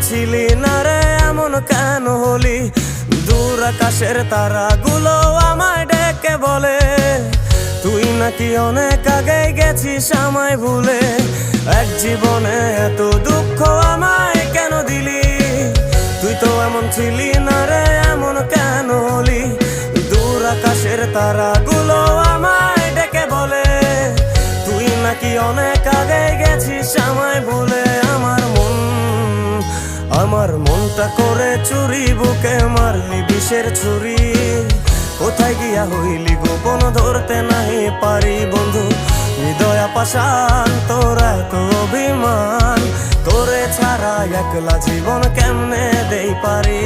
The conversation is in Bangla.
ছিলি না রে, এমন কেন হলি? দূর আকাশের তারাগুলো আমায় ডেকে বলে তুই নাকি অনেক আগে গেছিস আমায় ভুলে। এক জীবনে এত দুঃখ আমায় কেন দিলি? তুই তো এমন ছিলি না রে, এমন কেন হলি? দূর আকাশের তারাগুলো আমায় ডেকে বলে তুই নাকি অনেক আগে গেছিস আমায় ভুলে। আমার মনটা করে চুরি, বুকে মারলি বিষের ছুরি। কোথায় গিয়া হইলি গোপন, ধরতে নাহি পারি বন্ধু। হৃদয় পাষাণ তোর এত অভিমান, তোরে ছাড়া একলা জীবন কেমনে দেই পারি?